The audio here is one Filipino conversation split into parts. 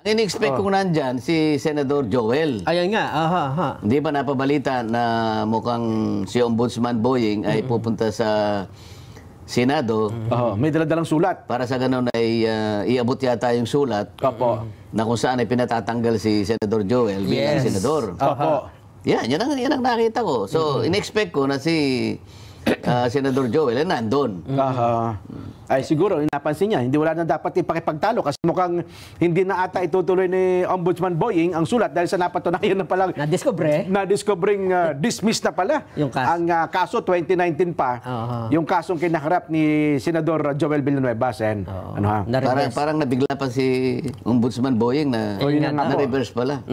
Ang in-expect kong nandyan, si Senador Joel. Ayun nga, Hindi ba napabalita na mukhang si Ombudsman Boying ay pupunta sa Senado May daladalang sulat. para sa ganun ay iabot yata yung sulat na kung saan ay pinatatanggal si Senador Joel bilang senador. Yan ang nakita ko. So, in-expect ko na si Senador Joel ay nandun. Ay siguro, napansin niya, hindi wala na dapat ipakipagtalo kasi mukhang hindi na ata itutuloy ni Ombudsman Boying ang sulat dahil sa napatunayan na palang na-discovering dismissed na pala yung kaso. ang kaso 2019 pa, yung kasong kinaharap ni Senador Joel Villanueva. Parang nabigla pa si Ombudsman Boying na na-reverse pala.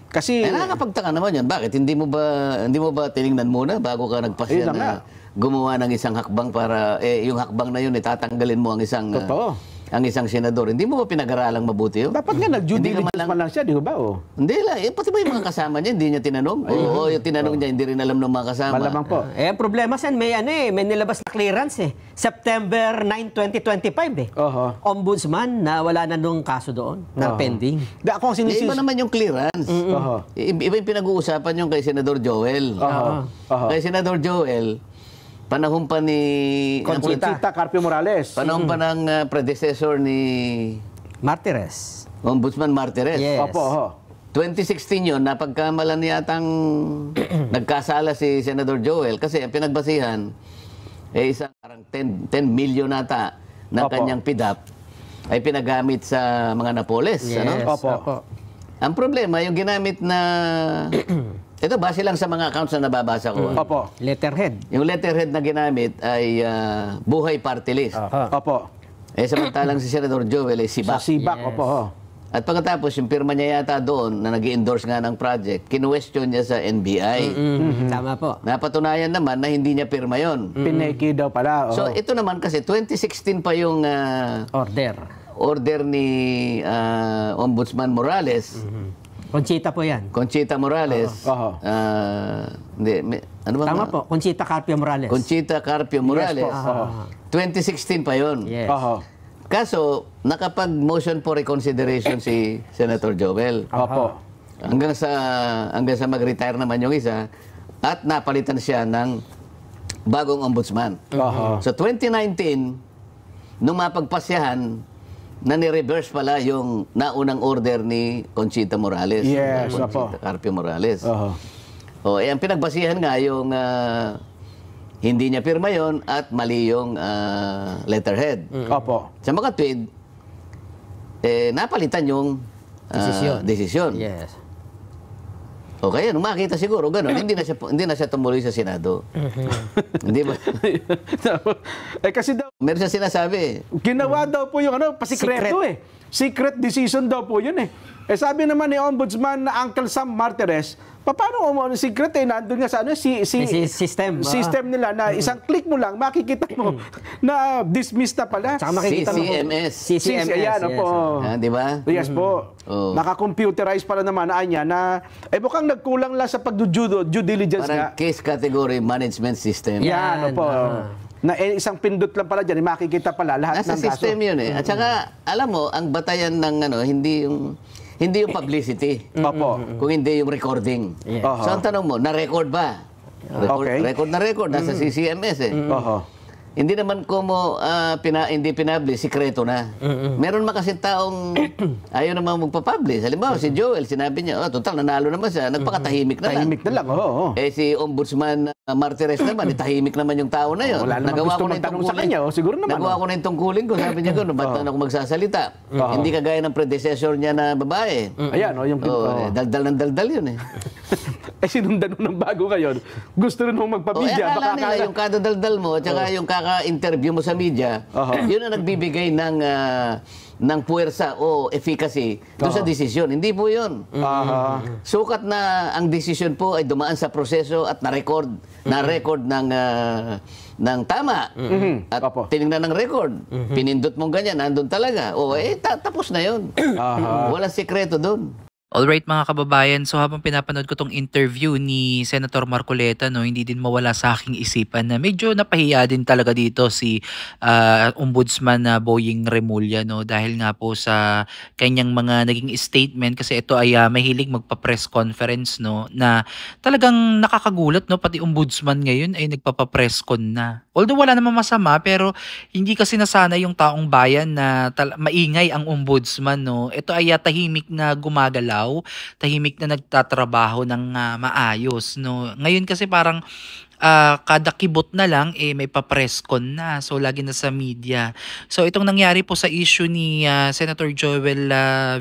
Kasi nakakapagtaka naman yan. Bakit? Hindi mo ba tiningnan muna bago ka nagpasya na gumawa ng isang hakbang para yung hakbang na yun tatanggalin mo ang isang senador. Hindi mo ba pinag-aralang mabuti yun? dapat nga nag-due diligence man lang siya, di ba? Hindi lang. Pati ba yung mga kasama niya, hindi niya tinanong? Oo, yung tinanong niya, hindi rin alam ng mga kasama. Malamang po. Ang problema saan, may nilabas na clearance September 9, 2025 Ombudsman na wala na nung kaso doon, na pending. Ako ang Iba naman yung clearance. Iba yung pinag-uusapan yung kay Senador Joel. Kay Senador Joel, panahon pa ni Conchita Carpio Morales. Panahon pa ng predecessor ni Martires. Ombudsman Martires. Yes. 2016 yun, napagkamalan yatang nagkasala si Senador Joel kasi ang pinagbasihan isang parang 10 million nata ng kanyang PIDAP ay pinagamit sa mga Napoles. Yes. Ang problema, yung ginamit na ito, base lang sa mga accounts na nababasa ko. Letterhead. Yung letterhead na ginamit ay Buhay Party List. Samantalang si Senador Joel ay Sibak. At pagkatapos, yung pirma niya yata doon na nag-endorse nga ng project, kinuwestiyon niya sa NBI. Tama po. Napatunayan naman na hindi niya pirma yon. Pineki daw pala. So ito naman kasi, 2016 pa yung order ni Ombudsman Morales. Conchita po yan. Conchita Morales. Ano ba? Tama po, Conchita Carpio Morales. Conchita Carpio Morales. 2016 pa yun. Yes. Kaso, nakapag-motion for reconsideration si Senator Joel. Hanggang sa mag-retire naman yung isa at napalitan siya ng bagong ombudsman. So 2019, nung mapagpasyahan, na ni-reverse pala yung naunang order ni Conchita Morales. Conchita Carpio Morales. Ang pinagbasihan nga yung hindi niya pirma yon at mali yung letterhead. Sa mga tweet, napalitan yung desisyon. Yes. Okay, nung makita siguro gano'n, hindi na siya tumuloy sa Senado. Hindi ba? Kasi daw meron siya sinasabi. ginawa daw po yung pasikreto Secret decision daw po yun sabi naman ni Ombudsman na Uncle Sam Martires, paano secret nandun nga sa system nila na isang click mo lang, makikita mo na dismiss na pala. Tsaka makikita mo CCMS. Ayan, di ba? Yes po. Naka-computerize pala naman na mukhang nagkulang lang sa pag-due diligence parang nga. case category management system. Yan, na isang pindot lang pala dyan, makikita pala lahat nasa ng system yun At saka, alam mo, ang batayan ng hindi yung publicity. Kung hindi yung recording. So ang tanong mo, na-record ba? Record. Nasa CCMS Hindi naman como hindi pinablish, sikreto na. Meron man kasi taong ayaw naman magpapublish. Halimbawa, si Joel, sinabi niya, total, nanalo naman siya. Nagpakatahimik na lang. Tahimik na lang, si Ombudsman Martires naman, tahimik naman yung tao na yun. Wala naman gusto magtanong sa kanya, siguro naman. Nagawa ko na yung tungkulin ko. Sabi niya gano'n, ba't na ako magsasalita? Hindi kagaya ng predecessor niya na babae. Ayan, yung daldal ng daldal yun sinundan mo ng bago ngayon. Gusto rin mong magpabidya. Akala nila yung kadadaldal mo, tsaka yung kaka-interview mo sa media, yun ang nagbibigay ng puwersa o efficacy doon sa desisyon. Hindi po yun. Sukat na ang desisyon po ay dumaan sa proseso at na-record ng tama. At tinignan ng record. Pinindot mong ganyan, nandun talaga. Tapos na yun. Walang sikreto doon. Alright mga kababayan, so habang pinapanood ko tong interview ni Senator Marcoleta, no, hindi din mawala sa aking isipan na medyo napahiya din talaga dito si Ombudsman na Boying Remulla, no, dahil nga po sa kanyang mga naging statement, kasi ito ay mahilig magpa-press conference, no, na talagang nakakagulat, no, pati Ombudsman ngayon ay nagpapa-press con na. Although wala namang masama, pero hindi kasi nasanay yung taong bayan na maingay ang Ombudsman, no. Ito ay tahimik na gumagalaw, tahimik na nagtatrabaho ng maayos, no. Ngayon kasi parang kada kibot na lang may pa-press con na. So lagi na sa media. So itong nangyari po sa issue ni Senator Joel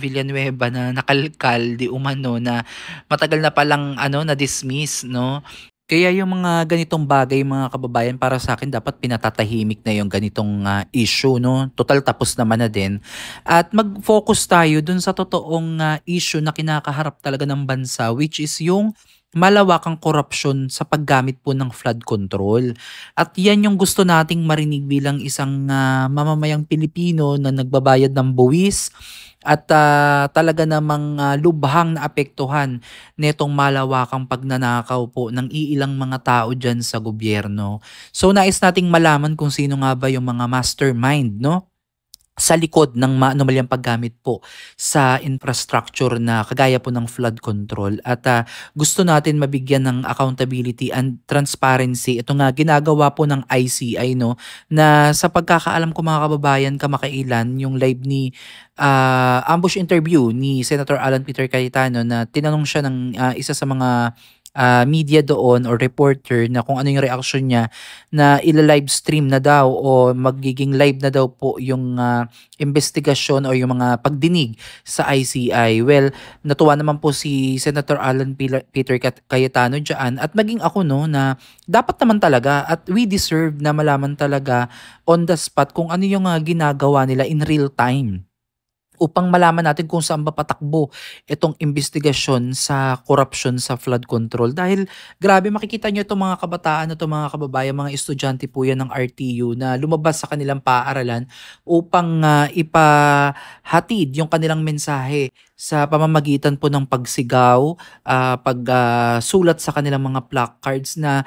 Villanueva na nakalkal di umano na matagal na palang na-dismiss, no. Kaya yung mga ganitong bagay mga kababayan, para sa akin dapat pinatatahimik na yung ganitong issue, no. Total tapos naman na din. At mag-focus tayo dun sa totoong issue na kinakaharap talaga ng bansa, which is yung malawakang korupsyon sa paggamit po ng flood control. At yan yung gusto nating marinig bilang isang mamamayang Pilipino na nagbabayad ng buwis at talaga namang lubhang naapektuhan netong malawakang pagnanakaw po ng iilang mga tao dyan sa gobyerno. So nais nating malaman kung sino nga ba yung mga mastermind, no, sa likod ng maanumalyang paggamit po sa infrastructure na kagaya po ng flood control. At gusto natin mabigyan ng accountability and transparency. Ito nga ginagawa po ng ICI, no, na sa pagkakaalam ko mga kababayan, kamakailan yung live ni ambush interview ni Senator Alan Peter Cayetano na tinanong siya ng isa sa mga media doon or reporter na kung ano yung reaction niya na ila-live stream na daw o magiging live na daw po yung investigasyon o yung mga pagdinig sa ICI. Well, natuwa naman po si Senator Alan Peter Cayetano dyan at maging ako, no, na dapat naman talaga at we deserve na malaman talaga on the spot kung ano yung ginagawa nila in real time, upang malaman natin kung saan ba patakbo itong investigasyon sa korupsyon sa flood control. Dahil grabe, makikita nyo itong mga kabataan, itong mga kababayan, mga estudyante po yan ng RTU na lumabas sa kanilang paaralan upang ipahatid yung kanilang mensahe sa pamamagitan po ng pagsigaw, pagsulat sa kanilang mga placards na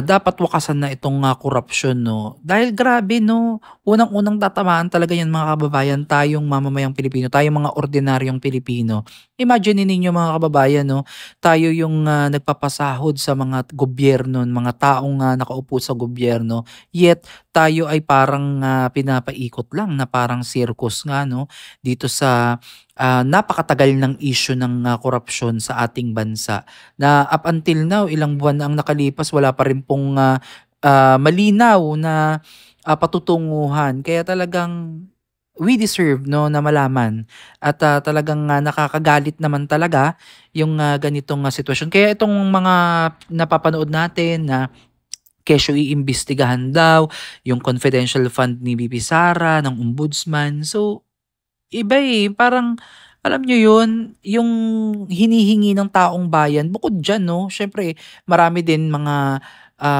dapat wakasan na itong korupsyon, no. Dahil grabe, no, unang-unang tatamaan talaga yan mga kababayan, tayong mamamayang Pilipino, tayong mga ordinaryong Pilipino. Imagine ninyo mga kababayan, no, tayo yung nagpapasahod sa mga gobyerno, mga taong nakaupo sa gobyerno, yet tayo ay parang pinapaikot lang na parang circus nga, no, dito sa napakatagal ng issue ng korupsyon sa ating bansa. Na up until now, ilang buwan na ang nakalipas, wala pa rin pong malinaw na patutunguhan. Kaya talagang we deserve, no, na malaman at talagang nakakagalit naman talaga yung ganitong sitwasyon. Kaya itong mga napapanood natin na kesyo iimbestigahan daw yung confidential fund ni BP Sara ng ombudsman. So iba parang alam nyo yun, yung hinihingi ng taong bayan, bukod dyan, no, syempre marami din mga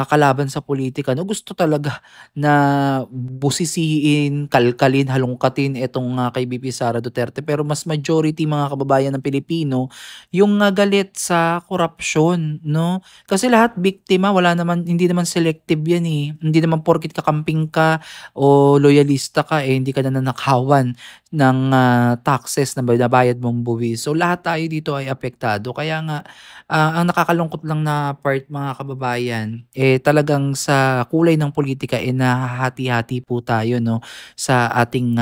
kalaban sa politika, no, gusto talaga na busisiin, kalkalin, halongkatin itong kay BP Sara Duterte. Pero mas majority mga kababayan ng Pilipino yung galit sa korupsyon, no? Kasi lahat biktima, wala naman, hindi naman selective yan eh. Hindi naman porkit kakamping ka o loyalista ka hindi ka na nanakawan ng taxes na binabayad mong buwis. So lahat tayo dito ay apektado. Kaya nga ang nakakalungkot lang na part mga kababayan, talagang sa kulay ng politika nahahati-hati po tayo, no, sa ating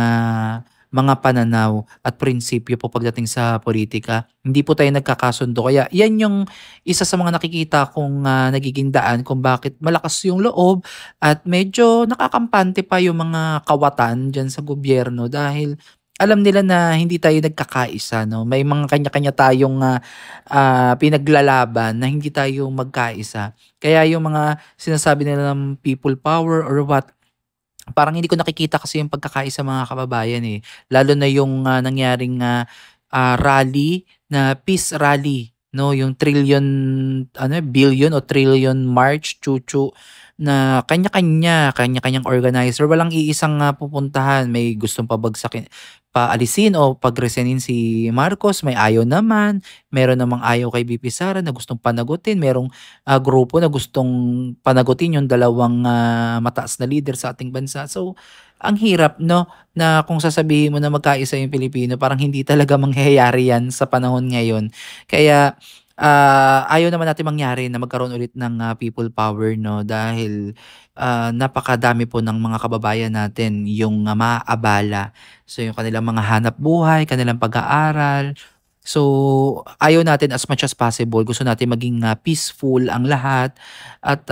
mga pananaw at prinsipyo po pagdating sa politika. Hindi po tayo nagkakasundo. Kaya yan yung isa sa mga nakikita kong nagiging daan kung bakit malakas yung loob at medyo nakakampante pa yung mga kawatan dyan sa gobyerno dahil alam nila na hindi tayo nagkakaisa, no? May mga kanya-kanya tayong pinaglalaban na hindi tayo magkaisa. Kaya yung mga sinasabi nila ng people power or what, parang hindi ko nakikita kasi yung pagkakaisa mga kababayan eh. Lalo na yung nangyaring rally na peace rally, no, yung billion o trillion march chuchu na kanya-kanyang organizer. Walang iisang pupuntahan. May gustong pabagsakin, paalisin o pagresenin si Marcos, may ayaw naman. Meron namang ayaw kay BP Sara na gustong panagutin. Merong grupo na gustong panagutin yung dalawang mataas na leader sa ating bansa. So, ang hirap, no, na kung sasabihin mo na magkaisa yung Pilipino, parang hindi talaga mangyayari yan sa panahon ngayon. Kaya ayaw naman natin mangyari na magkaroon ulit ng people power, no, dahil napakadami po ng mga kababayan natin yung maaabala. So yung kanilang mga hanap buhay, kanilang pag-aaral. So ayaw natin as much as possible, gusto natin maging peaceful ang lahat at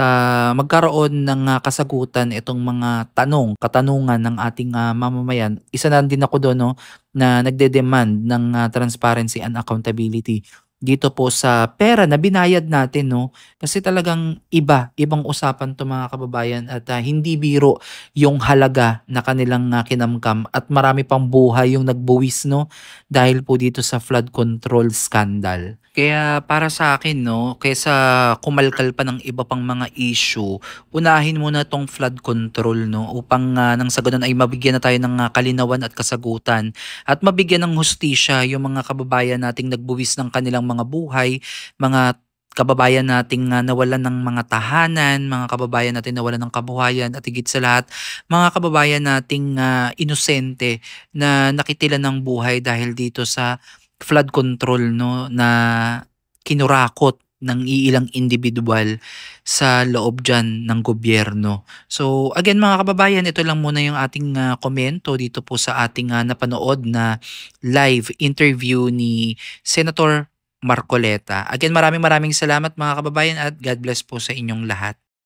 magkaroon ng kasagutan itong mga katanungan ng ating mamamayan. Isa na din ako doon, no, na nagde-demand ng transparency and accountability dito po sa pera na binayad natin, no? Kasi talagang ibang usapan 'to mga kababayan at hindi biro yung halaga na kanilang kinamkam at marami pang buhay yung nagbuwis, no? Dahil po dito sa flood control scandal. Kaya para sa akin, no, kaysa kumalkal pa ng iba pang mga issue, unahin muna tong flood control, no, upang nang sa ganun ay mabigyan na tayo ng kalinawan at kasagutan at mabigyan ng hustisya yung mga kababayan nating nagbuwis ng kanilang mga buhay, mga kababayan nating nawalan ng mga tahanan, mga kababayan nating nawalan ng kabuhayan at higit sa lahat, mga kababayan nating inosente na nakitilan ng buhay dahil dito sa flood control, no, na kinurakot ng iilang individual sa loob dyan ng gobyerno. So again mga kababayan, ito lang muna yung ating komento dito po sa ating napanood na live interview ni Senator Marcoleta. Again, maraming salamat mga kababayan at God bless po sa inyong lahat.